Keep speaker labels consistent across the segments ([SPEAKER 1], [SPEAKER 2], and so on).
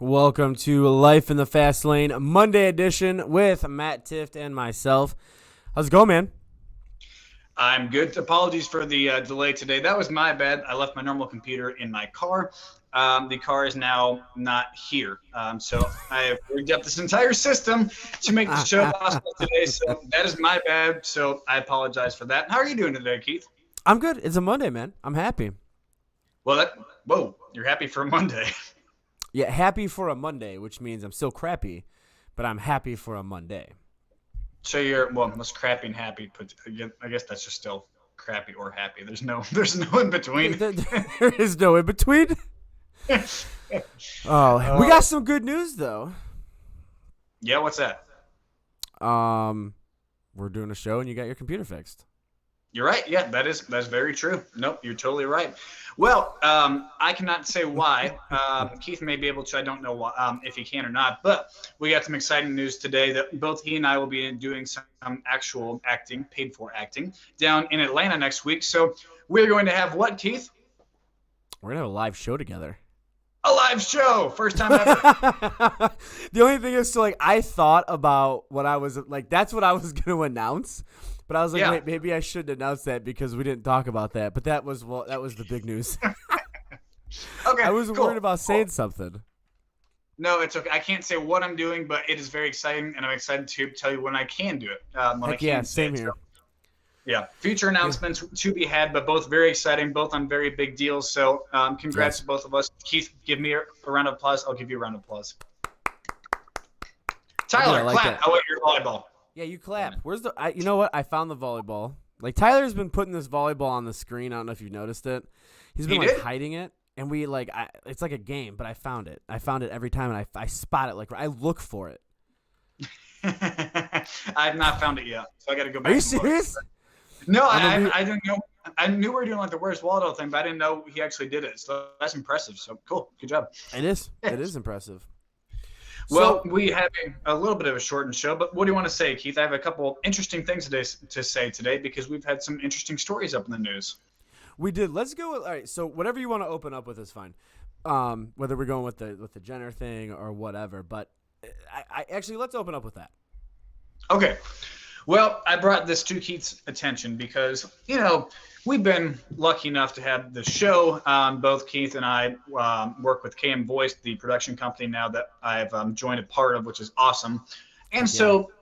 [SPEAKER 1] Welcome to Life in the Fast Lane, Monday edition with Matt Tift and myself. How's it going, man?
[SPEAKER 2] I'm good. Apologies for the delay today. That was my bad. I left my normal computer in my car. The car is now not here. So I have rigged up this entire system to make the show possible today. So that is my bad. So I apologize for that. How are you doing today, Keith?
[SPEAKER 1] I'm good. It's a Monday, man. I'm happy.
[SPEAKER 2] Well, whoa, you're happy for Monday.
[SPEAKER 1] Yeah, happy for a Monday, which means I'm still crappy, but I'm happy for a Monday.
[SPEAKER 2] So most crappy and happy. I guess that's just still crappy or happy. There's no in between.
[SPEAKER 1] There is no in between. We got some good news though.
[SPEAKER 2] Yeah, what's that?
[SPEAKER 1] We're doing a show and you got your computer fixed.
[SPEAKER 2] You're right. Yeah, that's very true. Nope, you're totally right. Well, I cannot say why. Keith may be able to. I don't know if he can or not. But we got some exciting news today that both he and I will be doing some actual acting, paid for acting, down in Atlanta next week. So we're going to have what, Keith?
[SPEAKER 1] We're going to have a live show together.
[SPEAKER 2] A live show. First time ever.
[SPEAKER 1] The only thing is, I thought about what I was, that's what I was going to announce. But I was like, wait, maybe I shouldn't announce that because we didn't talk about that. But that was the big news.
[SPEAKER 2] Okay,
[SPEAKER 1] I was
[SPEAKER 2] cool.
[SPEAKER 1] worried about saying something.
[SPEAKER 2] No, it's okay. I can't say what I'm doing, but it is very exciting, and I'm excited to tell you when I can do it.
[SPEAKER 1] Same here.
[SPEAKER 2] Yeah, future announcements to be had, but both very exciting, both on very big deals. So congrats to both of us. Keith, give me a round of applause. I'll give you a round of applause. Tyler, clap. I want your volleyball.
[SPEAKER 1] Yeah, you clap. Where's you know what? I found the volleyball. Tyler's been putting this volleyball on the screen. I don't know if you've noticed it. He's been hiding it, and it's like a game, but I found it. I found it every time, and I spot it. I look for it.
[SPEAKER 2] I have not found it yet, so I got to go back.
[SPEAKER 1] Are you serious?
[SPEAKER 2] No, I didn't know. I knew we were doing the Where's Waldo thing, but I didn't know he actually did it. So that's impressive. So cool. Good job.
[SPEAKER 1] It is. It is impressive.
[SPEAKER 2] Well, we have a little bit of a shortened show, but what do you want to say, Keith? I have a couple interesting things to say today because we've had some interesting stories up in the news.
[SPEAKER 1] We did. Let's go with, all right, so whatever you want to open up with is fine. Whether we're going with the Jenner thing or whatever, but I actually, let's open up with that.
[SPEAKER 2] Okay. Well, I brought this to Keith's attention because, we've been lucky enough to have the show. Both Keith and I work with KM Voice, the production company now that I've joined a part of, which is awesome. And so,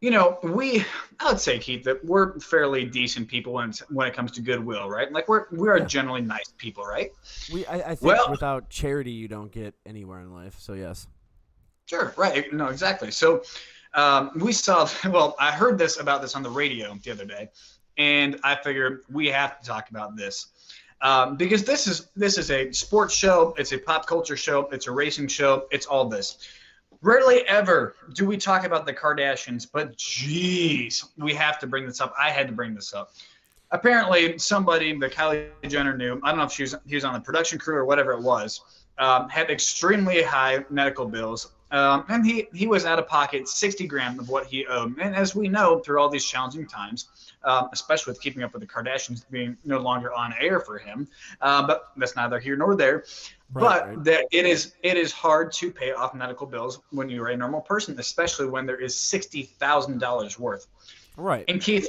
[SPEAKER 2] I would say, Keith, that we're fairly decent people when it comes to goodwill, right? We are generally nice people, right?
[SPEAKER 1] I think without charity, you don't get anywhere in life. So, yes.
[SPEAKER 2] Sure, right. No, exactly. So we saw, I heard about this on the radio the other day. And I figured we have to talk about this because this is a sports show. It's a pop culture show. It's a racing show. It's all this. Rarely ever do we talk about the Kardashians, but geez, we have to bring this up. I had to bring this up. Apparently, somebody that Kylie Jenner knew, I don't know if he was on the production crew or whatever it was, had extremely high medical bills. And he was out of pocket $60,000 of what he owed. And as we know, through all these challenging times, especially with keeping up with the Kardashians being no longer on air for him, but that's neither here nor there. Right. That it is hard to pay off medical bills when you're a normal person, especially when there is $60,000 worth.
[SPEAKER 1] Right.
[SPEAKER 2] And Keith,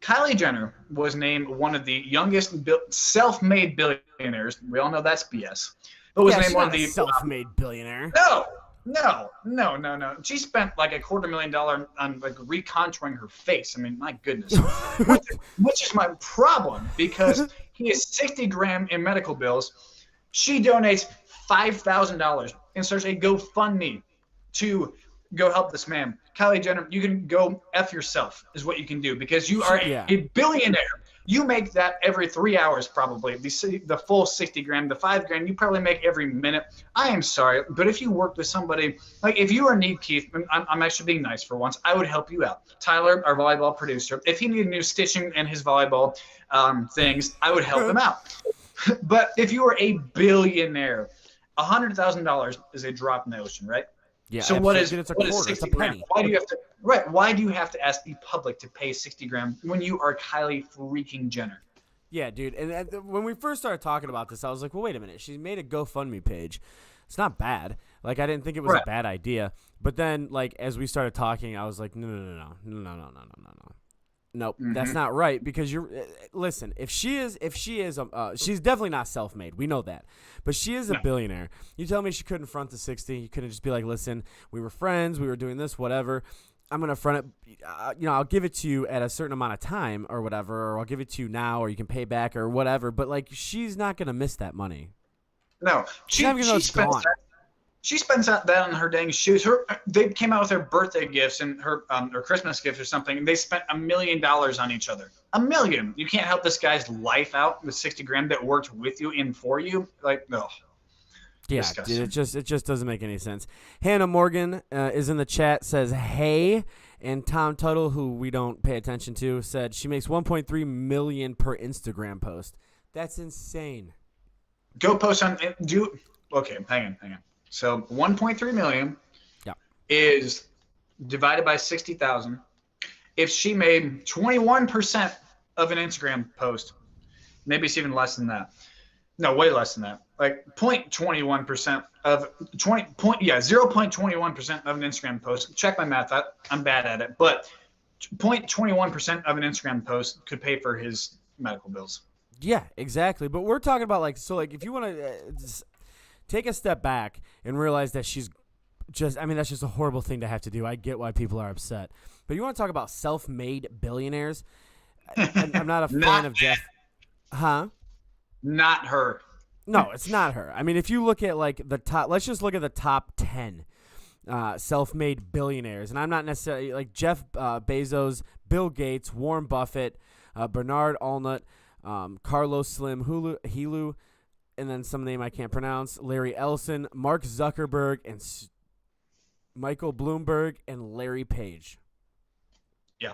[SPEAKER 2] Kylie Jenner was named one of the youngest self-made billionaires. We all know that's BS. But was named one of the
[SPEAKER 1] self-made billionaire.
[SPEAKER 2] No. She spent $250,000 on recontouring her face. I mean, my goodness. which is my problem because he has $60,000 in medical bills. She donates $5,000 and starts a GoFundMe to go help this man. Kylie Jenner, you can go F yourself is what you can do because you are a billionaire. You make that every 3 hours probably. The full $60,000, the $5,000 you probably make every minute. I am sorry, but if you worked with somebody, if you are in need, Keith, I'm actually being nice for once, I would help you out. Tyler, our volleyball producer, if he needed new stitching in his volleyball things, I would help him out. But if you are a billionaire, $100,000 is a drop in the ocean, right?
[SPEAKER 1] Yeah.
[SPEAKER 2] So what is $60,000? Why do you have to ask the public to pay $60,000 when you are Kylie freaking Jenner?
[SPEAKER 1] Yeah, dude. And when we first started talking about this, I was like, well, wait a minute. She made a GoFundMe page. It's not bad. Like, I didn't think it was a bad idea. But then, like, as we started talking, I was like, no. Nope, that's not right, because listen, if she is, she's definitely not self-made. We know that. But she is a billionaire. You tell me she couldn't front the 60. You couldn't just be like, listen, we were friends. We were doing this, whatever. I'm going to front it. I'll give it to you at a certain amount of time or whatever, or I'll give it to you now, or you can pay back or whatever. But, like, she's not going to miss that money.
[SPEAKER 2] No. She spends that on her dang shoes. They came out with her birthday gifts and her Christmas gifts or something, and they spent $1 million on each other. $1 million. You can't help this guy's life out with $60,000 that worked with you and for you. Like, no.
[SPEAKER 1] Yeah, dude, it just doesn't make any sense. Hannah Morgan is in the chat, says, hey. And Tom Tuttle, who we don't pay attention to, said she makes $1.3 million per Instagram post. That's insane.
[SPEAKER 2] Go post on okay, hang on. So 1.3 million is divided by 60,000. If she made 21% of an Instagram post, maybe it's even less than that. No, way less than that. Like 0.21% of 0.21% of an Instagram post. Check my math. I'm bad at it, but 0.21% of an Instagram post could pay for his medical bills.
[SPEAKER 1] Yeah, exactly. But we're talking about if you want to take a step back and realize that she's that's just a horrible thing to have to do. I get why people are upset. But you want to talk about self-made billionaires? I'm not a fan of Jeff. Huh?
[SPEAKER 2] Not her.
[SPEAKER 1] No, it's not her. I mean, if you look at the top, let's just look at the top 10 self-made billionaires. And I'm not necessarily like Jeff Bezos, Bill Gates, Warren Buffett, Bernard Arnault, Carlos Slim Helu, and then some name I can't pronounce, Larry Ellison, Mark Zuckerberg, and Michael Bloomberg, and Larry Page.
[SPEAKER 2] Yeah.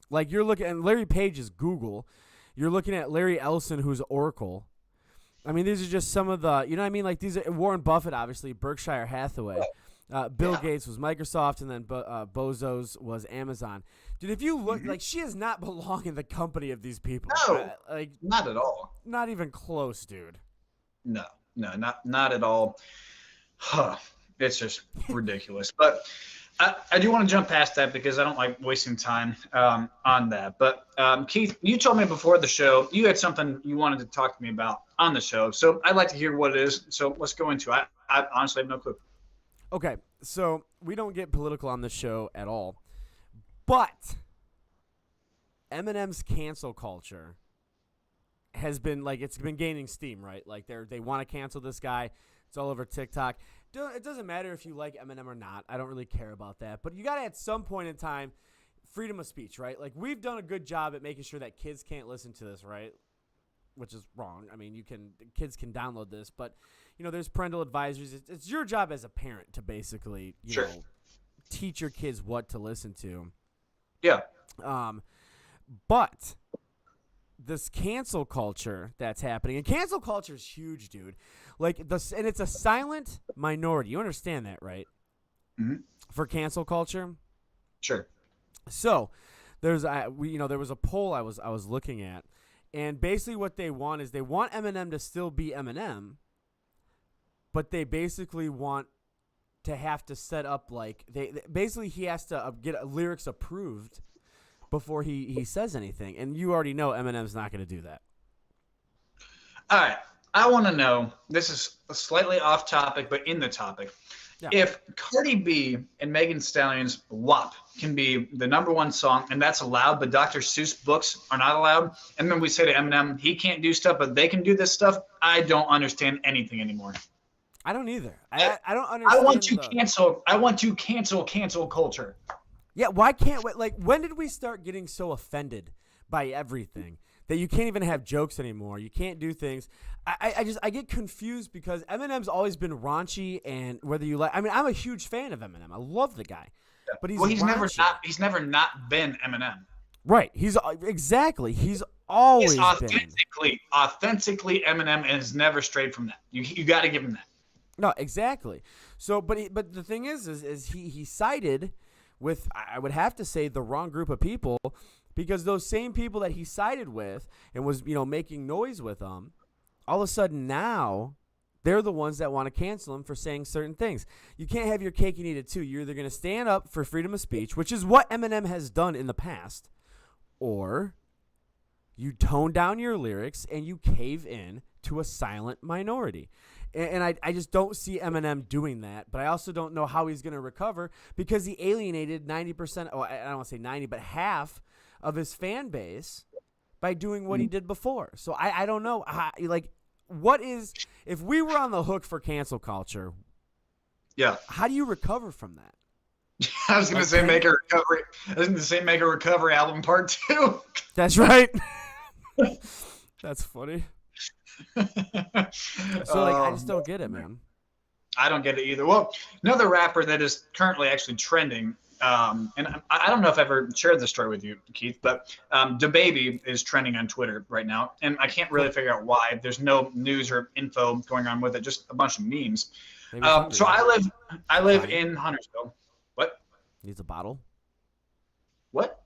[SPEAKER 1] Like, you're looking, and Larry Page is Google. You're looking at Larry Ellison, who's Oracle. I mean, these are just some of the, you know what I mean? Like, these are Warren Buffett, obviously, Berkshire Hathaway. Bill Gates was Microsoft, and then Bezos was Amazon. Dude, if you look, she does not belong in the company of these people.
[SPEAKER 2] No, not at all.
[SPEAKER 1] Not even close, dude.
[SPEAKER 2] No, not at all. It's just ridiculous. But I do want to jump past that because I don't like wasting time on that. But Keith, you told me before the show you had something you wanted to talk to me about on the show. So I'd like to hear what it is. So let's go into it. I honestly have no clue.
[SPEAKER 1] Okay, so we don't get political on this show at all. But Eminem's cancel culture has been it's been gaining steam, right? Like they want to cancel this guy. It's all over TikTok. It doesn't matter if you like Eminem or not. I don't really care about that. But you got to, at some point in time, freedom of speech, right? Like, we've done a good job at making sure that kids can't listen to this, right? Which is wrong. I mean, kids can download this, but there's parental advisories. It's your job as a parent to basically, you know, teach your kids what to listen to.
[SPEAKER 2] Yeah.
[SPEAKER 1] But this cancel culture that's happening, and cancel culture is huge, dude. And it's a silent minority. You understand that, right?
[SPEAKER 2] Mm-hmm.
[SPEAKER 1] For cancel culture.
[SPEAKER 2] Sure.
[SPEAKER 1] So there was a poll I was looking at, and basically what they want is they want Eminem to still be Eminem, but they basically want to have to set up basically he has to get lyrics approved before he says anything, and you already know Eminem's not going to do that.
[SPEAKER 2] All right. I want to know, this is slightly off topic, but in the topic. Yeah. If Cardi B and Megan Thee Stallion's WAP can be the #1 song, and that's allowed, but Dr. Seuss books are not allowed, and then we say to Eminem, he can't do stuff, but they can do this stuff, I don't understand anything anymore.
[SPEAKER 1] I don't either. I don't understand.
[SPEAKER 2] I want to cancel culture.
[SPEAKER 1] Yeah, why can't when did we start getting so offended by everything that you can't even have jokes anymore? You can't do things. I get confused because Eminem's always been raunchy, and whether you I'm a huge fan of Eminem. I love the guy, but he's
[SPEAKER 2] never not been Eminem.
[SPEAKER 1] Right. He's always
[SPEAKER 2] been authentically Eminem, and has never strayed from that. You got to give him that.
[SPEAKER 1] No, exactly. So, but the thing is he sided with, I would have to say, the wrong group of people, because those same people that he sided with and was making noise with them, all of a sudden now they're the ones that want to cancel him for saying certain things. You can't have your cake and eat it too. You're either going to stand up for freedom of speech, which is what Eminem has done in the past, or you tone down your lyrics and you cave in to a silent minority. And I just don't see Eminem doing that, but I also don't know how he's going to recover because he alienated 90%, oh, I don't want to say 90, but half of his fan base by doing what he did before. So I don't know. What is, if we were on the hook for cancel culture, how do you recover from that?
[SPEAKER 2] I was going to say make a recovery. I was going to say make a recovery album part 2.
[SPEAKER 1] That's right. That's funny. So I just don't get it, man.
[SPEAKER 2] I don't get it either. Well, another rapper that is currently actually trending, and I don't know if I've ever shared this story with you, Keith, but DaBaby is trending on Twitter right now, and I can't really figure out why. There's no news or info going on with it, just a bunch of memes. So I live in Huntersville. What?
[SPEAKER 1] Needs a bottle?
[SPEAKER 2] What?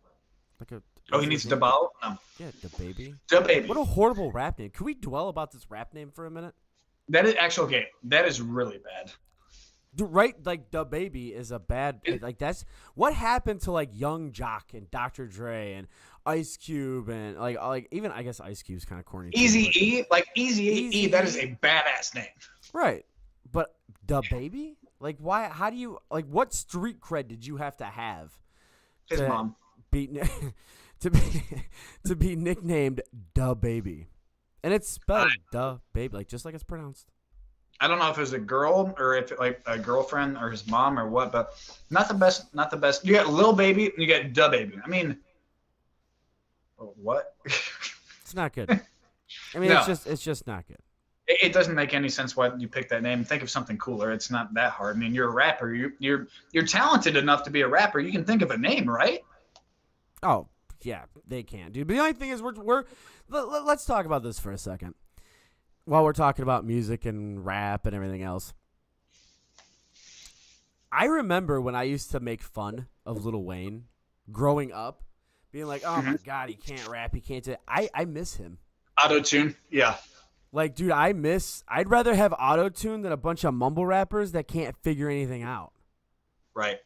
[SPEAKER 2] He needs a bottle? No.
[SPEAKER 1] Yeah, DaBaby.
[SPEAKER 2] DaBaby.
[SPEAKER 1] What a horrible rap name. Can we dwell about this rap name for a minute?
[SPEAKER 2] That is actually okay. That is really bad.
[SPEAKER 1] Dude, right? Like DaBaby is a bad. Like that's what happened to like Young Jock and Dr. Dre and Ice Cube and like even I guess Ice Cube's kind of corny.
[SPEAKER 2] Eazy-E, like Eazy-E, that is a badass name.
[SPEAKER 1] Right, but DaBaby, like why? How do you like? What street cred did you have to have?
[SPEAKER 2] His mom.
[SPEAKER 1] To be nicknamed DaBaby, and it's spelled DaBaby, like just like it's pronounced.
[SPEAKER 2] I don't know if it was a girl or if like a girlfriend or his mom or what, but not the best. Not the best. You got Lil Baby and you got DaBaby. I mean, what?
[SPEAKER 1] It's not good. I mean, no. It's just not good.
[SPEAKER 2] It doesn't make any sense why you pick that name. Think of something cooler. It's not that hard. I mean, you're a rapper. You're talented enough to be a rapper. You can think of a name, right?
[SPEAKER 1] Oh. Yeah, they can, dude. But the only thing is, let's talk about this for a second. While we're talking about music and rap and everything else, I remember when I used to make fun of Lil Wayne growing up, being like, "Oh my God, he can't rap, he can't do it." I miss him.
[SPEAKER 2] Auto-tune, yeah.
[SPEAKER 1] Like, dude, I'd rather have auto-tune than a bunch of mumble rappers that can't figure anything out.
[SPEAKER 2] Right.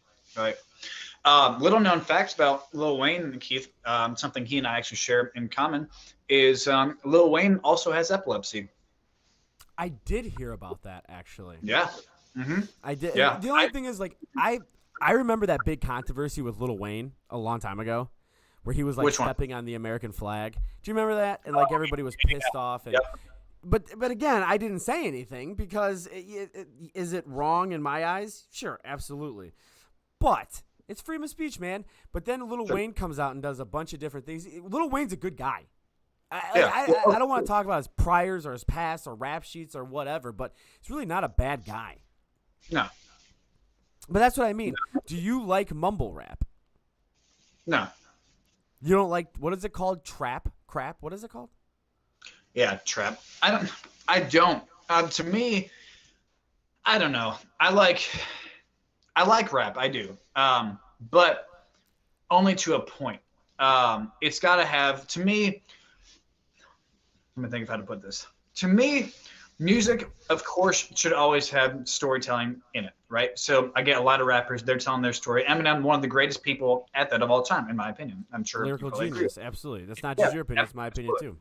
[SPEAKER 2] Little known facts about Lil Wayne and Keith, something he and I actually share in common, is Lil Wayne also has epilepsy.
[SPEAKER 1] I did hear about that, actually.
[SPEAKER 2] Yeah. Mm-hmm.
[SPEAKER 1] I did.
[SPEAKER 2] Yeah.
[SPEAKER 1] The only thing is, like, I remember that big controversy with Lil Wayne a long time ago, where he was like stepping on the American flag. Do you remember that? And like everybody was pissed off. And, But again, I didn't say anything because is it wrong in my eyes? Sure, absolutely. But it's freedom of speech, man. But then Lil Wayne comes out and does a bunch of different things. Lil Wayne's a good guy. I don't want to talk about his priors or his past or rap sheets or whatever, but he's really not a bad guy.
[SPEAKER 2] No.
[SPEAKER 1] But that's what I mean. No. Do you like mumble rap?
[SPEAKER 2] No.
[SPEAKER 1] You don't like, what is it called? Crap? What is it called?
[SPEAKER 2] Yeah, trap. I don't. To me, I don't know. I like rap. I do. But only to a point. It's got to have, to me, let me think of how to put this. To me, music, of course, should always have storytelling in it, right? So I get a lot of rappers, they're telling their story. Eminem, one of the greatest people at that of all time, in my opinion. I'm sure.
[SPEAKER 1] Lyrical genius, absolutely. That's not just your opinion, it's my opinion too.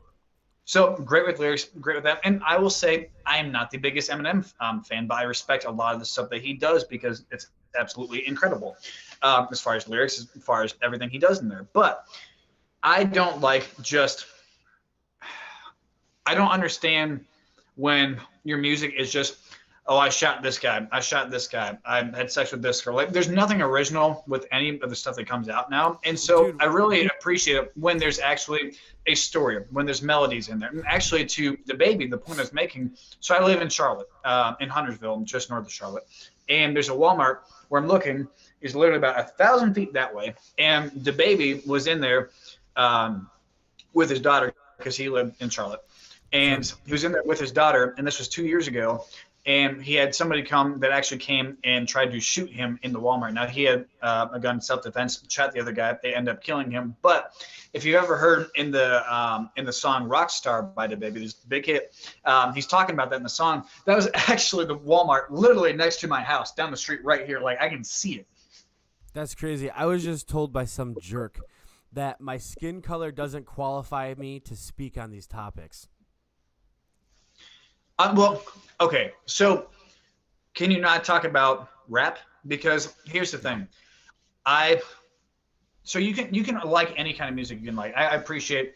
[SPEAKER 2] So great with lyrics, great with that. And I will say I am not the biggest Eminem fan, but I respect a lot of the stuff that he does because it's absolutely incredible as far as lyrics, as far as everything he does in there. But I don't I don't understand when your music is just, oh, I shot this guy, I had sex with this girl. Like, there's nothing original with any of the stuff that comes out now. And so I really appreciate it when there's actually a story, when there's melodies in there. And actually, to DaBaby, the point I was making, so I live in Charlotte, in Huntersville, just north of Charlotte. And there's a Walmart where I'm looking, is literally about 1,000 feet that way. And DaBaby was in there with his daughter because he lived in Charlotte. And he was in there with his daughter, and this was 2 years ago. and he had somebody come that actually came and tried to shoot him in the Walmart. Now he had a gun, self-defense, shot the other guy. They ended up killing him. But if you've ever heard in the song "Rockstar" by DaBaby, this big hit, he's talking about that in the song. That was actually the Walmart, literally next to my house, down the street right here. Like I can see it.
[SPEAKER 1] That's crazy. I was just told by some jerk that my skin color doesn't qualify me to speak on these topics.
[SPEAKER 2] Well, okay. So, can you not talk about rap? Because here's the thing, so you can like any kind of music you can like. I appreciate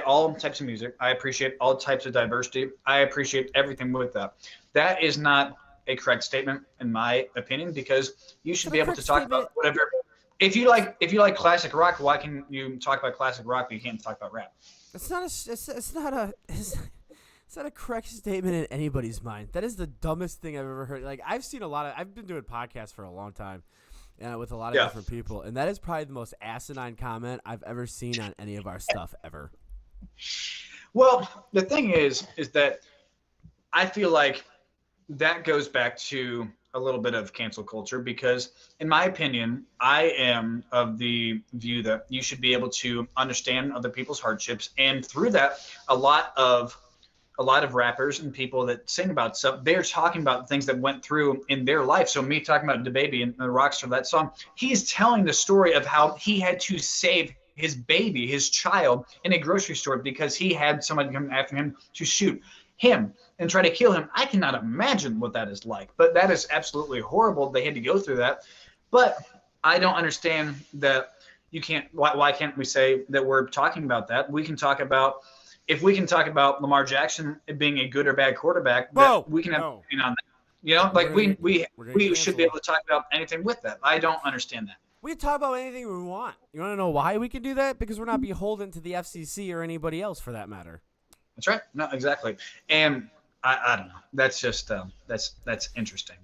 [SPEAKER 2] all types of music. I appreciate all types of diversity. I appreciate everything with that. That is not a correct statement in my opinion, because you should be able to talk about whatever. If you like classic rock, why can you talk about classic rock but you can't talk about rap?
[SPEAKER 1] It's not a correct statement in anybody's mind. That is the dumbest thing I've ever heard. Like I've been doing podcasts for a long time, with a lot of different people, and that is probably the most asinine comment I've ever seen on any of our stuff ever.
[SPEAKER 2] Well, the thing is that I feel like that goes back to a little bit of cancel culture, because in my opinion, I am of the view that you should be able to understand other people's hardships, and through that, a lot of rappers and people that sing about stuff, they're talking about things that went through in their life. So me talking about DaBaby and the Rockstar, that song, he's telling the story of how he had to save his baby, his child, in a grocery store because he had somebody come after him to shoot him and try to kill him. I cannot imagine what that is like, but that is absolutely horrible. They had to go through that. But I don't understand that you can't, why can't we say that we're talking about that? We can talk about, if we can talk about Lamar Jackson being a good or bad quarterback, that we can have an opinion on that. You know, like we should be able to talk about anything with that. I don't understand that.
[SPEAKER 1] We can talk about anything we want. You want to know why we can do that? Because we're not beholden to the FCC or anybody else for that matter.
[SPEAKER 2] That's right. No, exactly. And I don't know. That's just that's interesting.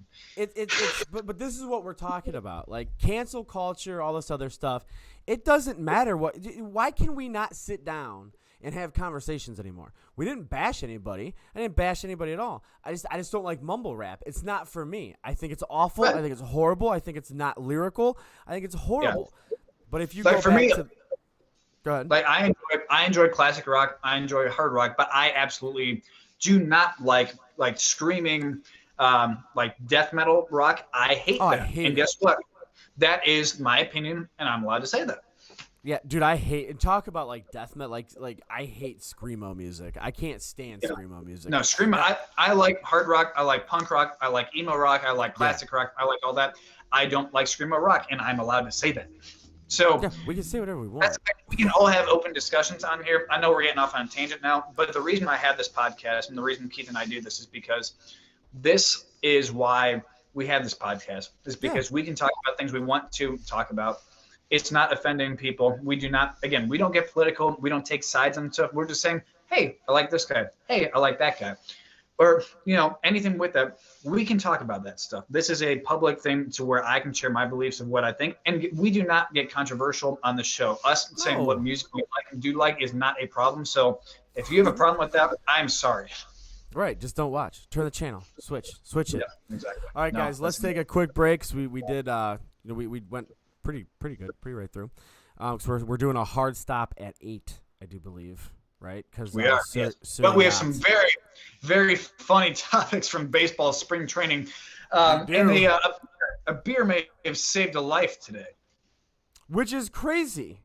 [SPEAKER 1] But this is what we're talking about. Like cancel culture, all this other stuff. It doesn't matter why can we not sit down and have conversations anymore? We didn't bash anybody. I didn't bash anybody at all. I just don't like mumble rap. It's not for me. I think it's awful. I think it's horrible. I think it's not lyrical. I think it's horrible. Yeah. But if you go back to go ahead.
[SPEAKER 2] Like I enjoy classic rock. I enjoy hard rock, but I absolutely do not like screaming like death metal rock. I hate that. And guess what? That is my opinion, and I'm allowed to say that.
[SPEAKER 1] Yeah, dude, I hate and talk about like death metal. Like I hate screamo music. I can't stand screamo music.
[SPEAKER 2] No, screamo. I like hard rock. I like punk rock. I like emo rock. I like classic rock. I like all that. I don't like screamo rock, and I'm allowed to say that. So
[SPEAKER 1] we can say whatever we want.
[SPEAKER 2] We can all have open discussions on here. I know we're getting off on a tangent now, but the reason I have this podcast and the reason Keith and I do this is because this is why we have this podcast. Is because we can talk about things we want to talk about. It's not offending people. We do not, again, we don't get political. We don't take sides on stuff. We're just saying, hey, I like this guy. Hey, I like that guy. Or, anything with that. We can talk about that stuff. This is a public thing to where I can share my beliefs of what I think. And we do not get controversial on the show. Us saying what music we like and do like is not a problem. So if you have a problem with that, I'm sorry.
[SPEAKER 1] Right. Just don't watch. Turn the channel. Switch it.
[SPEAKER 2] Yeah, exactly.
[SPEAKER 1] All right, guys, let's take a quick break. So we did, we went pretty good, pretty right through. So we're doing a hard stop at 8, I do believe, right? Because
[SPEAKER 2] we are. Yes. But we have some very, very funny topics from baseball spring training, and a beer may have saved a life today,
[SPEAKER 1] which is crazy.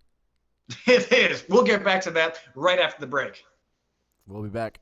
[SPEAKER 2] It is. We'll get back to that right after the break.
[SPEAKER 1] We'll be back.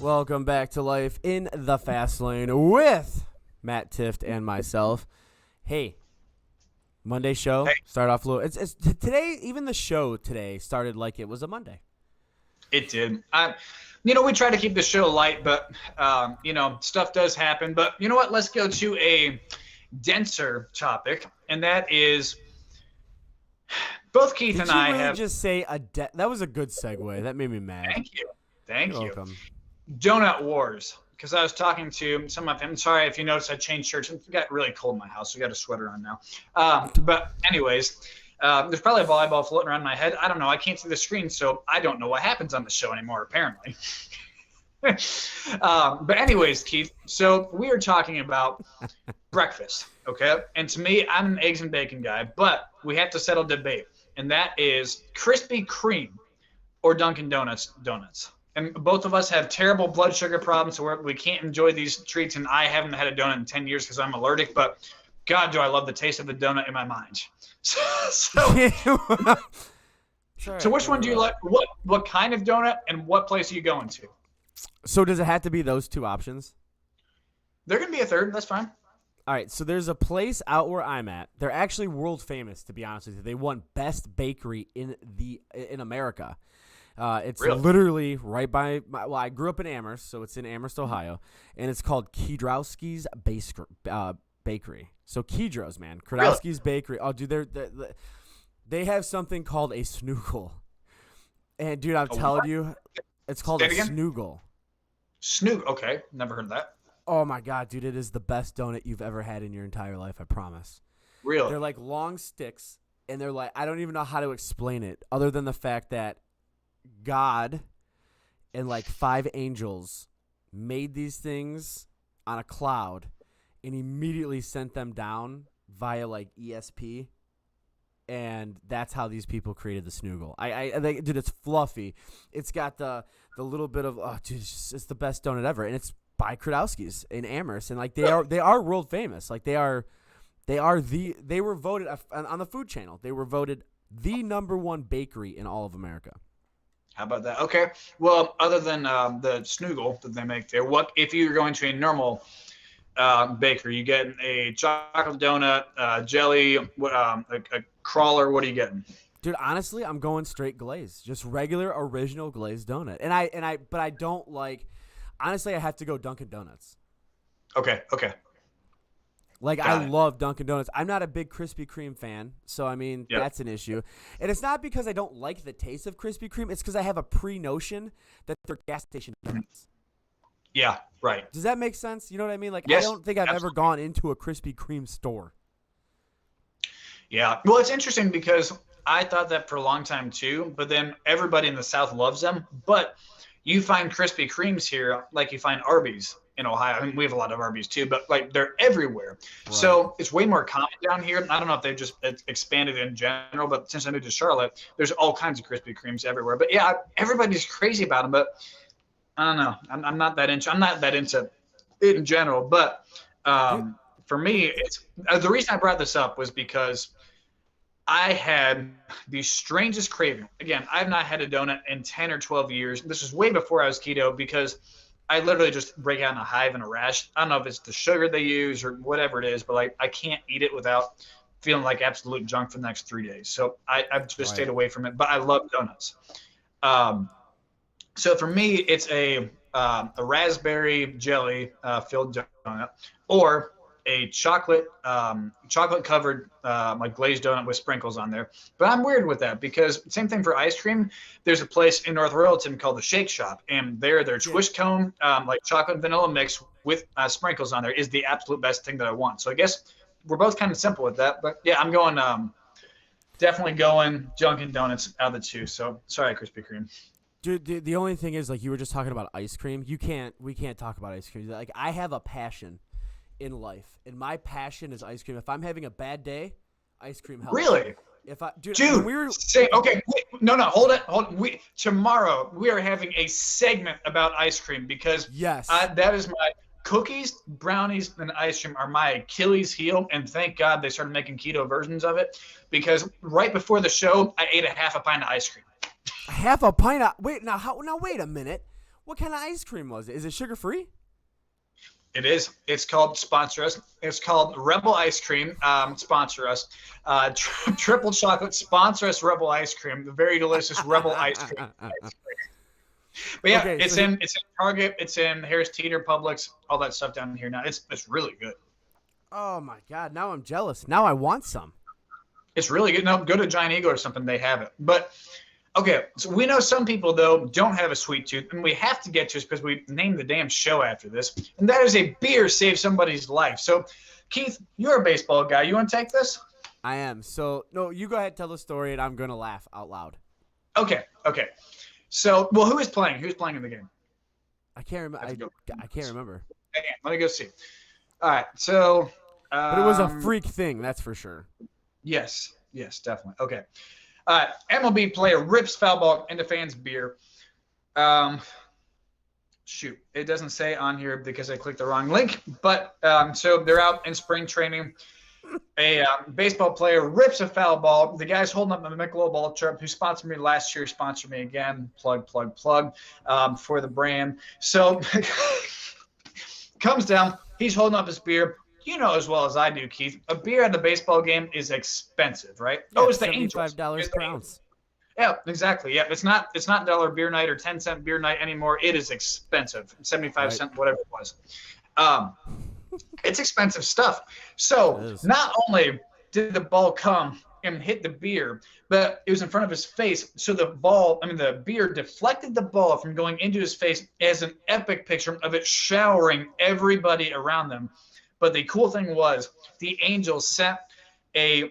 [SPEAKER 1] Welcome back to Life in the Fast Lane with Matt Tift and myself. Hey, Monday show.
[SPEAKER 2] Hey.
[SPEAKER 1] Start off a little. It's today. Even the show today started like it was a Monday.
[SPEAKER 2] It did. We try to keep the show light, but stuff does happen. But you know what? Let's go to a denser topic, and that is both Keith and I have.
[SPEAKER 1] Just say that was a good segue. That made me mad.
[SPEAKER 2] Thank
[SPEAKER 1] You're
[SPEAKER 2] you.
[SPEAKER 1] Welcome.
[SPEAKER 2] Donut Wars. Because I was talking to some of my family. Sorry if you noticed I changed shirts. It got really cold in my house, so I got a sweater on now. But anyways, there's probably a volleyball floating around my head. I don't know. I can't see the screen, so I don't know what happens on the show anymore, apparently. But anyways, Keith, so we are talking about breakfast, okay? And to me, I'm an eggs and bacon guy, but we have to settle debate, and that is Krispy Kreme or Dunkin' Donuts donuts. And both of us have terrible blood sugar problems, so we can't enjoy these treats. And I haven't had a donut in 10 years because I'm allergic. But God, do I love the taste of the donut in my mind. So which one do you like? What kind of donut and what place are you going to?
[SPEAKER 1] So does it have to be those two options?
[SPEAKER 2] There can be a third. That's fine.
[SPEAKER 1] All right. So there's a place out where I'm at. They're actually world famous, to be honest with you. They won best bakery in America. It's
[SPEAKER 2] really?
[SPEAKER 1] Literally right by I grew up in Amherst, so it's in Amherst, Ohio, and it's called Kidrowski's Bakery. So Kidrow's, man. Kidrowski's Bakery. Oh, dude, they have something called a snoogle. And, dude, I'm telling you, it's called a snoogle.
[SPEAKER 2] Snoogle, okay. Never heard of that.
[SPEAKER 1] Oh, my God, dude, it is the best donut you've ever had in your entire life, I promise.
[SPEAKER 2] Really?
[SPEAKER 1] They're like long sticks, and they're like, I don't even know how to explain it other than the fact that God and like 5 angels made these things on a cloud and immediately sent them down via like ESP, and that's how these people created the snoogle. Dude, it's fluffy. It's got the little bit of it's the best donut ever, and it's by Kidrowski's in Amherst, and like they are world famous. Like they were voted on the Food Channel. They were voted the #1 bakery in all of America.
[SPEAKER 2] How about that? Okay. Well, other than the snoogle that they make there, what if you're going to a normal bakery? You get a chocolate donut, jelly, a crawler. What are you getting?
[SPEAKER 1] Dude, honestly, I'm going straight glaze, just regular original glazed donut. But I don't like. Honestly, I have to go Dunkin' Donuts.
[SPEAKER 2] Okay.
[SPEAKER 1] Like, I love Dunkin' Donuts. I'm not a big Krispy Kreme fan, so, I mean, that's an issue. And it's not because I don't like the taste of Krispy Kreme. It's because I have a pre-notion that they're gas station donuts.
[SPEAKER 2] Yeah, right.
[SPEAKER 1] Does that make sense? You know what I mean? Like,
[SPEAKER 2] yes,
[SPEAKER 1] I don't think I've ever gone into a Krispy Kreme store.
[SPEAKER 2] Yeah. Well, it's interesting because I thought that for a long time, too, but then everybody in the South loves them. But you find Krispy Kremes here like you find Arby's in Ohio. I mean, we have a lot of Arby's too, but like they're everywhere. Right. So it's way more common down here. I don't know if they've just expanded in general, but since I moved to Charlotte, there's all kinds of Krispy Kremes everywhere. But yeah, everybody's crazy about them. But I don't know. I'm not that into it in general. But for me, it's the reason I brought this up was because I had the strangest craving. Again, I've not had a donut in 10 or 12 years. This was way before I was keto because I literally just break out in a hive and a rash. I don't know if it's the sugar they use or whatever it is, but like I can't eat it without feeling like absolute junk for the next 3 days. So I've just stayed away from it. But I love donuts. So for me, it's a raspberry jelly filled donut or a chocolate covered like glazed donut with sprinkles on there. But I'm weird with that because same thing for ice cream. There's a place in North Royalton called the Shake Shop, and their twist cone like chocolate and vanilla mix with sprinkles on there is the absolute best thing that I want. So I guess we're both kind of simple with that. But yeah, I'm going definitely going Dunkin' Donuts out of the two. So sorry, Krispy Kreme.
[SPEAKER 1] Dude, the only thing is like you were just talking about ice cream. We can't talk about ice cream. Like I have a passion in life, and my passion is ice cream. If I'm having a bad day, ice cream helps.
[SPEAKER 2] Really?
[SPEAKER 1] Dude,
[SPEAKER 2] we were saying, okay, no, hold it. Tomorrow we are having a segment about ice cream because that is my cookies, brownies, and ice cream are my Achilles heel, and thank God they started making keto versions of it because right before the show I ate a half a pint of ice cream.
[SPEAKER 1] Half a pint of wait a minute. What kind of ice cream was it? Is it sugar free?
[SPEAKER 2] It is. It's called Sponsor Us. It's called Rebel Ice Cream. Sponsor us. Triple chocolate. Sponsor us. Rebel Ice Cream. The very delicious Rebel Ice Cream. But yeah, okay, it's in Target. It's in Harris Teeter, Publix, all that stuff down here now. It's really good.
[SPEAKER 1] Oh my God! Now I'm jealous. Now I want some.
[SPEAKER 2] It's really good. No, go to Giant Eagle or something. They have it. But okay, so we know some people though don't have a sweet tooth, and we have to get to it because we named the damn show after this, and that is a beer save somebody's life. So, Keith, you're a baseball guy. You want to take this?
[SPEAKER 1] I am. So no, you go ahead, tell the story, and I'm gonna laugh out loud.
[SPEAKER 2] Okay. So, well, who is playing? Who's playing in the game?
[SPEAKER 1] I can't remember. I can't remember.
[SPEAKER 2] Hang on, let me go see. All right, so.
[SPEAKER 1] But it was a freak thing, that's for sure.
[SPEAKER 2] Yes, definitely. Okay. MLB player rips foul ball into fans' beer. Shoot, it doesn't say on here because I clicked the wrong link. But so they're out in spring training. A baseball player rips a foul ball. The guy's holding up the Michelob Ultra, who sponsored me last year, sponsored me again. Plug for the brand. So comes down. He's holding up his beer. You know as well as I do, Keith, a beer at a baseball game is expensive, right?
[SPEAKER 1] Yeah,
[SPEAKER 2] it's the Angels.
[SPEAKER 1] $75 per ounce.
[SPEAKER 2] Yeah, exactly. Yeah, it's not dollar beer night or 10-cent beer night anymore. It is expensive, 75-cent, whatever it was. It's expensive stuff. So not only did the ball come and hit the beer, but it was in front of his face. So the beer deflected the ball from going into his face as an epic picture of it showering everybody around them. But the cool thing was the Angels sent the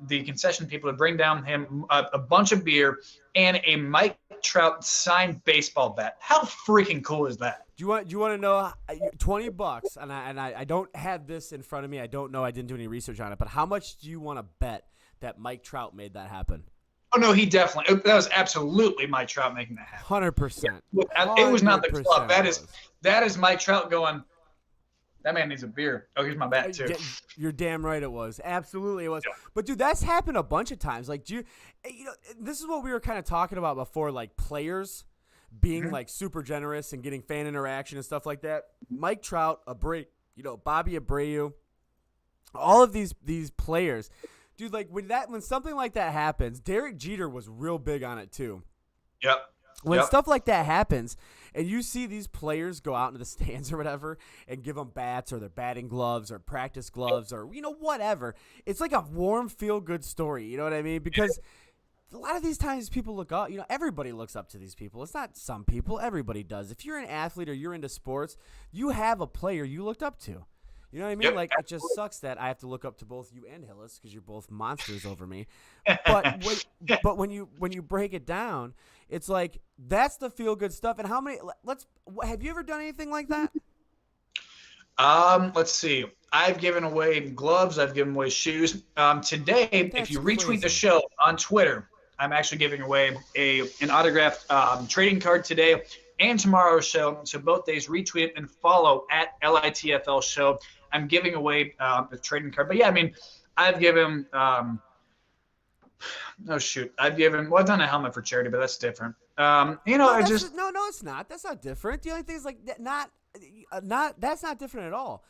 [SPEAKER 2] concession people to bring down him a bunch of beer and a Mike Trout signed baseball bat. How freaking cool is that?
[SPEAKER 1] Do you want to know $20? And I don't have this in front of me. I don't know. I didn't do any research on it. But how much do you want to bet that Mike Trout made that happen?
[SPEAKER 2] Oh no, he definitely. That was absolutely Mike Trout making that happen.
[SPEAKER 1] 100%.
[SPEAKER 2] It was not the club. That is Mike Trout going. That man needs a beer. Oh, here's my bat too.
[SPEAKER 1] You're damn right it was. Absolutely it was.
[SPEAKER 2] Yeah.
[SPEAKER 1] But dude, that's happened a bunch of times. Like, this is what we were kind of talking about before, like players being like super generous and getting fan interaction and stuff like that. Mike Trout, Bobby Abreu, all of these players, dude. Like when something like that happens, Derek Jeter was real big on it too.
[SPEAKER 2] Yep.
[SPEAKER 1] When stuff like that happens and you see these players go out into the stands or whatever and give them bats or their batting gloves or practice gloves or, whatever, it's like a warm, feel-good story. You know what I mean? Because a lot of these times people look up, everybody looks up to these people. It's not some people. Everybody does. If you're an athlete or you're into sports, you have a player you looked up to. You know what I mean?
[SPEAKER 2] Yep.
[SPEAKER 1] Like, it just sucks that I have to look up to both you and Hillis because you're both monsters over me. But when you break it down, it's like that's the feel good stuff. And have you ever done anything like that?
[SPEAKER 2] Let's see. I've given away gloves. I've given away shoes. Today, if you retweet the show on Twitter, I'm actually giving away an autographed trading card today and tomorrow's show. So both days, retweet and follow at LITFL show. I'm giving away the trading card. But yeah, I mean, I've given I've done a helmet for charity, but that's different.
[SPEAKER 1] No, it's not. That's not different. The only thing is like that's not different at all.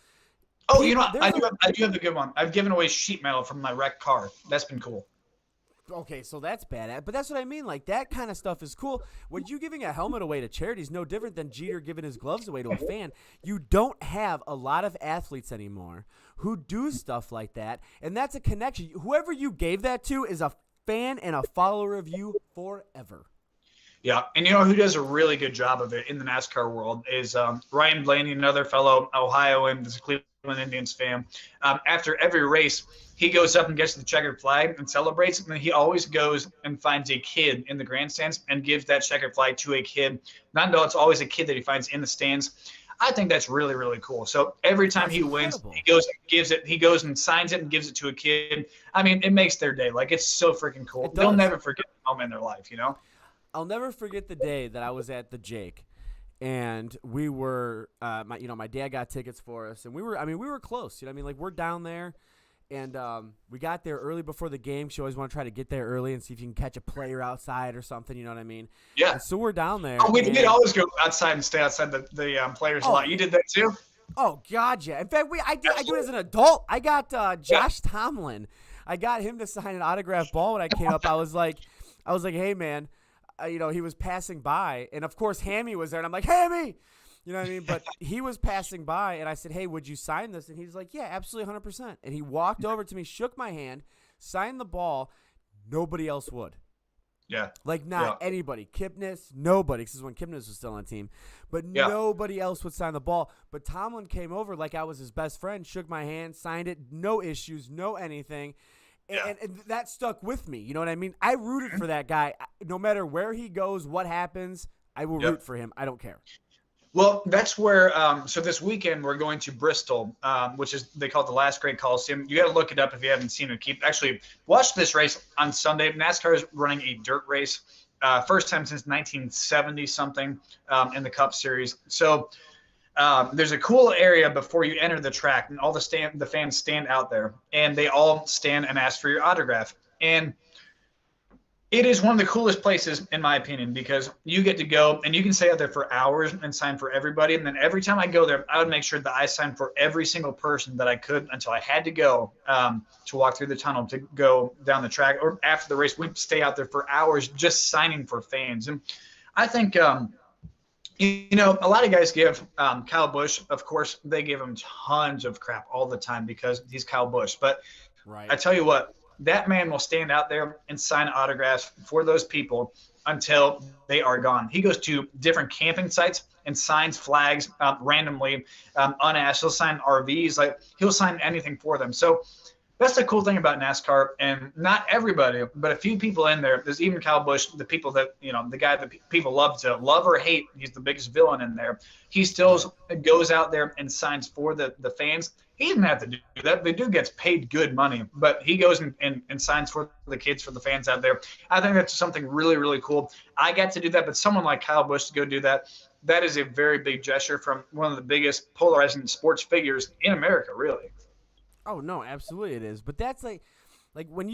[SPEAKER 2] Oh, I do have the good one. I've given away sheet metal from my wrecked car. That's been cool.
[SPEAKER 1] Okay, so that's bad. But that's what I mean. Like, that kind of stuff is cool. When you giving a helmet away to charity is no different than Jeter giving his gloves away to a fan. You don't have a lot of athletes anymore who do stuff like that, and that's a connection. Whoever you gave that to is a fan and a follower of you forever.
[SPEAKER 2] Yeah, and who does a really good job of it in the NASCAR world is Ryan Blaney, another fellow Ohioan, is a Cleveland Indians fan. After every race, he goes up and gets the checkered flag and celebrates, and then he always goes and finds a kid in the grandstands and gives that checkered flag to a kid. Not know it's always a kid that he finds in the stands. I think that's really, really cool. So every time he wins, he goes and gives it. He goes and signs it and gives it to a kid. I mean, it makes their day. Like, it's so freaking cool. They'll never forget the moment in their life,
[SPEAKER 1] I'll never forget the day that I was at the Jake, and we were, my dad got tickets for us, and we were close. Like, we're down there, And we got there early before the game. She always want to try to get there early and see if you can catch a player outside or something. You know what I mean?
[SPEAKER 2] Yeah.
[SPEAKER 1] And so we're down there.
[SPEAKER 2] Oh, we did always go outside and stay outside the players a lot. You did that too?
[SPEAKER 1] Oh God, yeah. In fact, I do it as an adult. I got Josh Tomlin. I got him to sign an autographed ball when I came up. I was like, hey man, he was passing by, and of course Hammy was there, and I'm like, Hammy. You know what I mean? But he was passing by, and I said, hey, would you sign this? And he's like, yeah, absolutely 100%. And he walked over to me, shook my hand, signed the ball. Nobody else would.
[SPEAKER 2] Yeah.
[SPEAKER 1] Like, not anybody. Kipnis, nobody. This is when Kipnis was still on the team. But nobody else would sign the ball. But Tomlin came over like I was his best friend, shook my hand, signed it, no issues, no anything. And that stuck with me. You know what I mean? I rooted for that guy. No matter where he goes, what happens, I will root for him. I don't care.
[SPEAKER 2] Well, that's where so this weekend we're going to Bristol, which is they call it the Last Great Coliseum. You got to look it up if you haven't seen it. Actually watch this race on Sunday. NASCAR is running a dirt race, first time since 1970 something in the Cup Series. So there's a cool area before you enter the track, and all the fans stand out there, and they all stand and ask for your autograph. And it is one of the coolest places, in my opinion, because you get to go and you can stay out there for hours and sign for everybody. And then every time I go there, I would make sure that I signed for every single person that I could until I had to go to walk through the tunnel to go down the track. Or after the race, we'd stay out there for hours just signing for fans. And I think, a lot of guys give Kyle Busch, of course, they give him tons of crap all the time because he's Kyle Busch. But I tell you what, that man will stand out there and sign autographs for those people until they are gone. He goes to different camping sites and signs flags randomly, unasked. He'll sign RVs. Like, he'll sign anything for them. So that's the cool thing about NASCAR. And not everybody, but a few people in there. There's even Kyle Busch, the people that, the guy that people love or hate. He's the biggest villain in there. He still goes out there and signs for the fans. He doesn't have to do that. The dude gets paid good money, but he goes and signs for the kids, for the fans out there. I think that's something really, really cool. I got to do that, but someone like Kyle Busch to go do that, that is a very big gesture from one of the biggest polarizing sports figures in America, really.
[SPEAKER 1] Oh, no, absolutely it is. But that's like when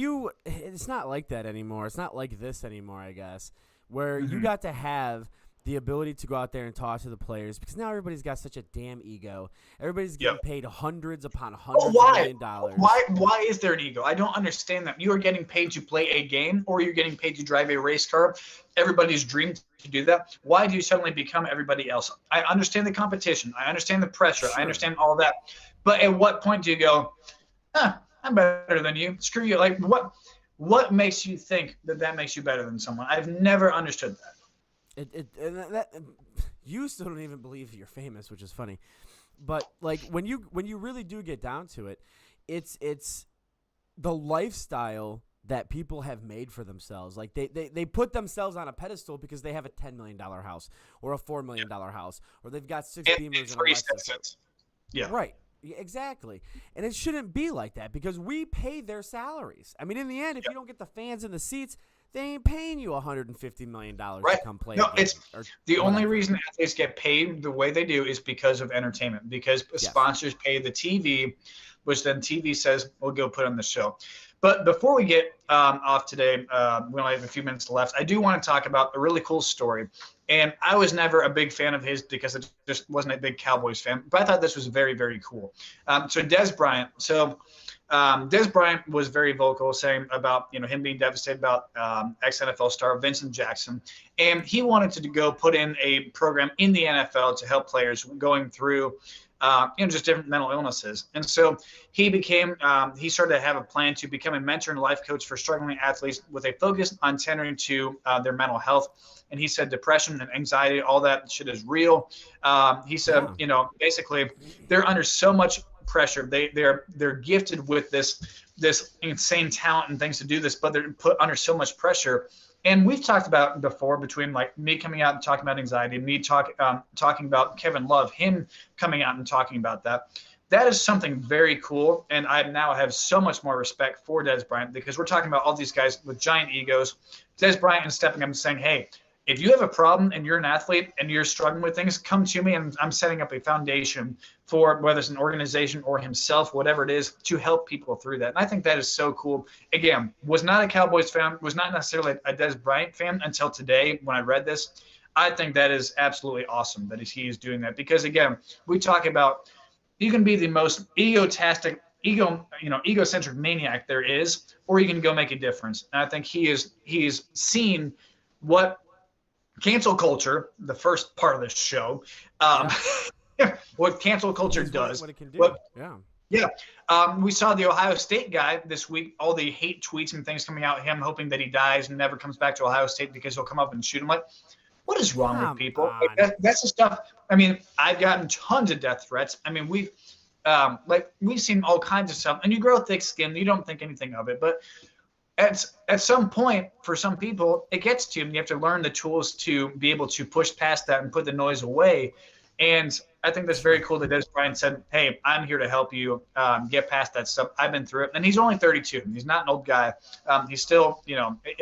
[SPEAKER 1] it's not like that anymore. It's not like this anymore, I guess, where you got to have the ability to go out there and talk to the players, because now everybody's got such a damn ego. Everybody's getting paid hundreds upon hundreds of $1 million.
[SPEAKER 2] Why is there an ego? I don't understand that. You are getting paid to play a game, or you're getting paid to drive a race car. Everybody's dream to do that. Why do you suddenly become everybody else? I understand the competition. I understand the pressure. Sure. I understand all that. But at what point do you go, I'm better than you? Screw you. Like, what makes you think that makes you better than someone? I've never understood that.
[SPEAKER 1] You still don't even believe you're famous, which is funny. But like when you really do get down to it, it's the lifestyle that people have made for themselves. Like they put themselves on a pedestal because they have a $10 million house or a $4 million house, or they've got 6 Beamers and a Lexus.
[SPEAKER 2] Yeah.
[SPEAKER 1] Right. Exactly. And it shouldn't be like that, because we pay their salaries. I mean, in the end, if you don't get the fans in the seats, they ain't paying you $150 million to come play.
[SPEAKER 2] No, it's the only reason athletes get paid the way they do is because of entertainment, because sponsors pay the TV, which then TV says, we'll go put on the show. But before we get off today, we only have a few minutes left. I do want to talk about a really cool story. And I was never a big fan of his because I just wasn't a big Cowboys fan. But I thought this was very, very cool. So Dez Bryant. So Dez Bryant was very vocal, saying about him being devastated about ex-NFL star Vincent Jackson. And he wanted to go put in a program in the NFL to help players going through just different mental illnesses. And so he started to have a plan to become a mentor and life coach for struggling athletes with a focus on tending to their mental health. And he said depression and anxiety, all that shit is real. He said, basically they're under so much pressure. They're gifted with this insane talent and things to do this, but they're put under so much pressure. And we've talked about before, between like me coming out and talking about anxiety, me talking about Kevin Love, him coming out and talking about that. That is something very cool. And I now have so much more respect for Dez Bryant, because we're talking about all these guys with giant egos. Dez Bryant is stepping up and saying, hey, if you have a problem and you're an athlete and you're struggling with things, come to me, and I'm setting up a foundation for whether it's an organization or himself, whatever it is, to help people through that. And I think that is so cool. Again, was not a Cowboys fan, was not necessarily a Des Bryant fan until today when I read this. I think that is absolutely awesome that he is doing that, because again, we talk about you can be the most egocentric maniac there is, or you can go make a difference. And I think he's seen what cancel culture, the first part of this show, what cancel culture does.
[SPEAKER 1] What it can do.
[SPEAKER 2] We saw the Ohio State guy this week, all the hate tweets and things coming out, him hoping that he dies and never comes back to Ohio State because he'll come up and shoot him. Like, what is wrong with people? Like, that's the stuff. I mean, I've gotten tons of death threats. I mean, we've seen all kinds of stuff, and you grow thick skin, you don't think anything of it, but at some point, for some people, it gets to you, and you have to learn the tools to be able to push past that and put the noise away. And I think that's very cool that Des Bryant said, hey, I'm here to help you get past that stuff. I've been through it. And he's only 32. He's not an old guy. He's still,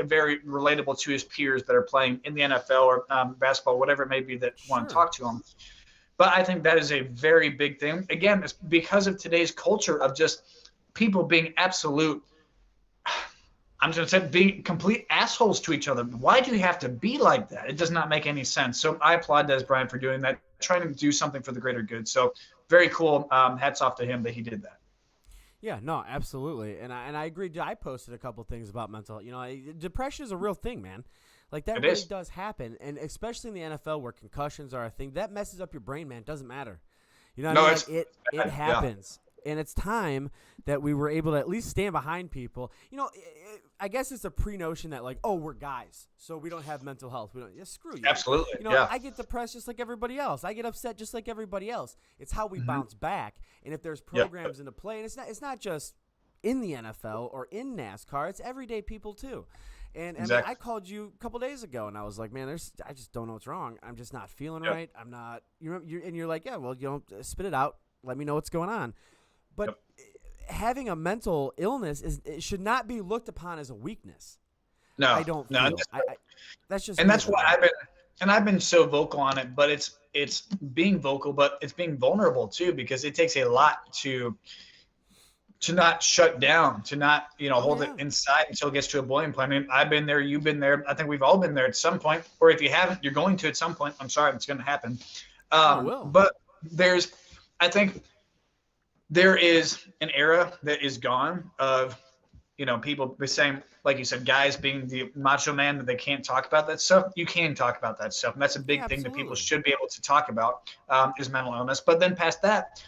[SPEAKER 2] very relatable to his peers that are playing in the NFL or basketball, whatever it may be that want to talk to him. But I think that is a very big thing. Again, it's because of today's culture of just people being absolute – I'm just going to say being complete assholes to each other. Why do you have to be like that? It does not make any sense. So I applaud Des Bryant for doing that, trying to do something for the greater good. So very cool. Hats off to him that he did that.
[SPEAKER 1] Yeah, no, absolutely. And I agree. I posted a couple things about mental health. Depression is a real thing, man. Like, that really does happen. And especially in the NFL where concussions are a thing, that messes up your brain, man. It doesn't matter. You know what I mean? It happens. Yeah. And it's time that we were able to at least stand behind people. I guess it's a pre-notion that, like, oh, we're guys, so we don't have mental health. We don't. Yeah, screw you.
[SPEAKER 2] Absolutely.
[SPEAKER 1] I get depressed just like everybody else. I get upset just like everybody else. It's how we bounce back. And if there's programs into play, and it's not just in the NFL or in NASCAR, it's everyday people too. And exactly. I mean, I called you a couple days ago, and I was like, man, I just don't know what's wrong. I'm just not feeling right. I'm not. You're like, yeah, well, spit it out. Let me know what's going on. But having a mental illness it should not be looked upon as a weakness. No, I don't feel. That's just,
[SPEAKER 2] and that's why I've been so vocal on it. But it's being vocal, but it's being vulnerable too, because it takes a lot to not shut down, to not hold it inside until it gets to a boiling point. I mean, I've been there, you've been there. I think we've all been there at some point, or if you haven't, you're going to at some point. I'm sorry, it's going to happen. But I think there is an era that is gone of, people the same, like you said, guys being the macho man that they can't talk about that stuff. You can talk about that stuff. And that's a big thing that people should be able to talk about is mental illness. But then past that,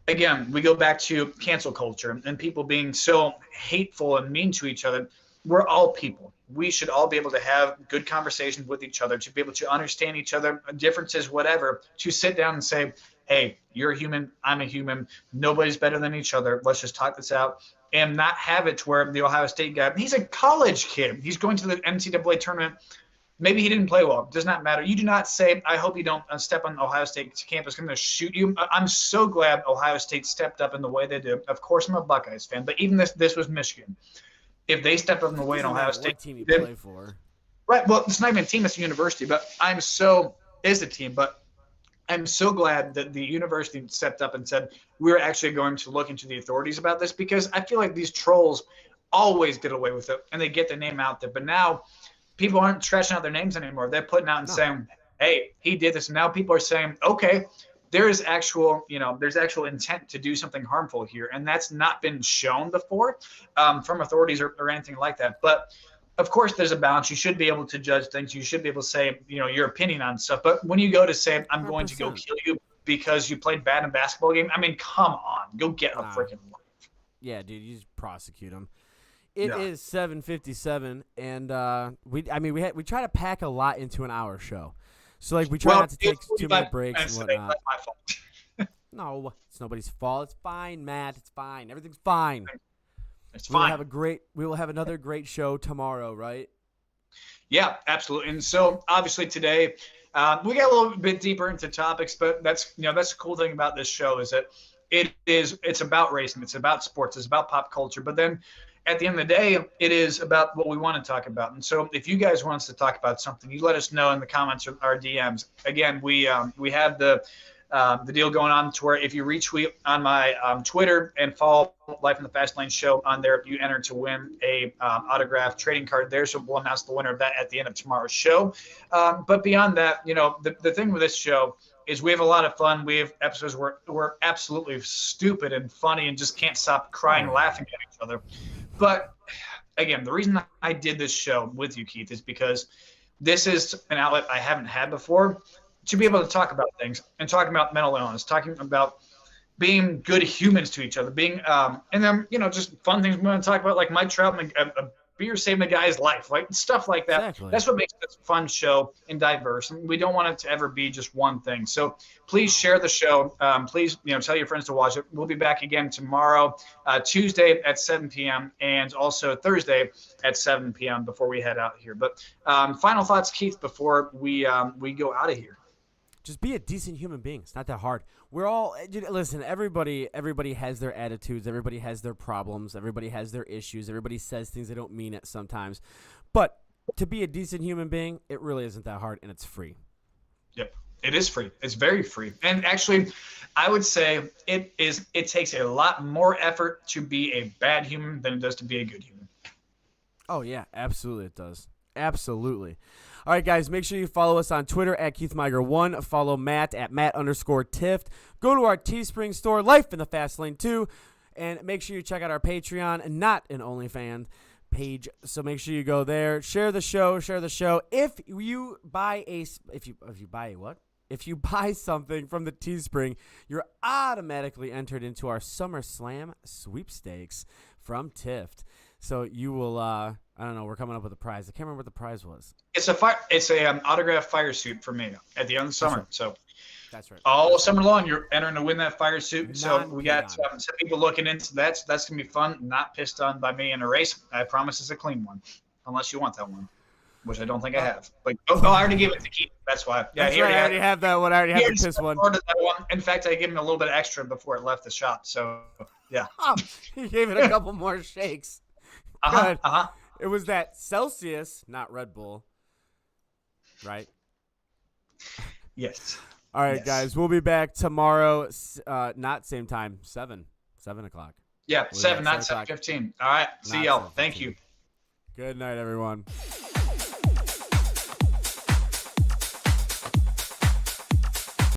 [SPEAKER 2] again, we go back to cancel culture and people being so hateful and mean to each other. We're all people. We should all be able to have good conversations with each other, to be able to understand each other, differences, whatever, to sit down and say, hey, you're a human, I'm a human, nobody's better than each other, let's just talk this out, and not have it to where the Ohio State guy, he's a college kid, he's going to the NCAA tournament, maybe he didn't play well, it does not matter. You do not say, I hope you don't step on Ohio State's campus, I'm going to shoot you. I'm so glad Ohio State stepped up in the way they did. Of course, I'm a Buckeyes fan, but even this was Michigan. If they stepped up in the way in Ohio State,
[SPEAKER 1] what team you play for.
[SPEAKER 2] Right, well, it's not even a team, it's a university, but is a team, but I'm so glad that the university stepped up and said, we're actually going to look into the authorities about this, because I feel like these trolls always get away with it and they get their name out there. But now people aren't scratching out their names anymore. They're putting out and saying, hey, he did this. And now people are saying, okay, there's actual intent to do something harmful here. And that's not been shown before from authorities or anything like that. But of course, there's a balance. You should be able to judge things. You should be able to say, your opinion on stuff. But when you go to say, I'm 100%. Going to go kill you because you played bad in a babasketball game, I mean, come on. Go get a freaking life.
[SPEAKER 1] Yeah, dude, you just prosecute them. It is 7:57, and we try to pack a lot into an hour show. So, we try not to take too many breaks and whatnot. That's my fault. No, it's nobody's fault. It's fine, Matt. It's fine. Everything's fine.
[SPEAKER 2] It's fine.
[SPEAKER 1] We will have another great show tomorrow, right?
[SPEAKER 2] Yeah, absolutely. And so obviously today we got a little bit deeper into topics, but that's the cool thing about this show is that it's about racing, it's about sports, it's about pop culture. But then at the end of the day, it is about what we want to talk about. And so if you guys want us to talk about something, you let us know in the comments or our DMs. Again, we have the deal going on to where if you retweet on my Twitter and follow Life in the Fast Lane Show on there, you enter to win a autographed trading card there. So we'll announce the winner of that at the end of tomorrow's show. But beyond that, the thing with this show is we have a lot of fun. We have episodes where we're absolutely stupid and funny and just can't stop crying, laughing at each other. But again, the reason I did this show with you, Keith, is because this is an outlet I haven't had before, to be able to talk about things and talking about mental illness, talking about being good humans to each other, being and then just fun things we want to talk about, like Mike Trout, a beer saving a guy's life, like stuff like that.
[SPEAKER 1] Exactly.
[SPEAKER 2] That's what makes this a fun show and diverse. And we don't want it to ever be just one thing. So please share the show. Please tell your friends to watch it. We'll be back again tomorrow, Tuesday at 7 p.m. and also Thursday at 7 p.m. before we head out here. But final thoughts, Keith, before we go out of here.
[SPEAKER 1] Just be a decent human being. It's not that hard. We're all listen. Everybody has their attitudes. Everybody has their problems. Everybody has their issues. Everybody says things they don't mean it sometimes. But to be a decent human being, it really isn't that hard, and it's free.
[SPEAKER 2] Yep, it is free. It's very free. And actually, I would say it takes a lot more effort to be a bad human than it does to be a good human.
[SPEAKER 1] Oh yeah, absolutely it does. Absolutely. All right, guys, make sure you follow us on Twitter at KeithMeiger1. Follow Matt at Matt_Tift. Go to our Teespring store, Life in the Fast Lane 2. And make sure you check out our Patreon, not an OnlyFans page. So make sure you go there. Share the show. If you buy If you buy something from the Teespring, you're automatically entered into our SummerSlam sweepstakes from Tift. So you will, I don't know, we're coming up with a prize. I can't remember what the prize was.
[SPEAKER 2] It's a autographed fire suit for me at the end of the summer.
[SPEAKER 1] Right.
[SPEAKER 2] So
[SPEAKER 1] that's right.
[SPEAKER 2] All summer long, you're entering to win that fire suit. So we got some people looking into that. So that's going to be fun. Not pissed on by me in a race. I promise it's a clean one, unless you want that one, which I don't think I have. But I already gave it to Keith. That's why. Yeah,
[SPEAKER 1] that's right. I already have that one. I already have the piss one.
[SPEAKER 2] That one. In fact, I gave him a little bit extra before it left the shop. So, yeah.
[SPEAKER 1] He gave it a couple more shakes. Good. It was that Celsius, not Red Bull, right?
[SPEAKER 2] Yes.
[SPEAKER 1] All right, guys. We'll be back tomorrow. Not same time. 7 o'clock.
[SPEAKER 2] Yeah, 7, not 7:15. All right. See y'all. Thank you.
[SPEAKER 1] Good night, everyone.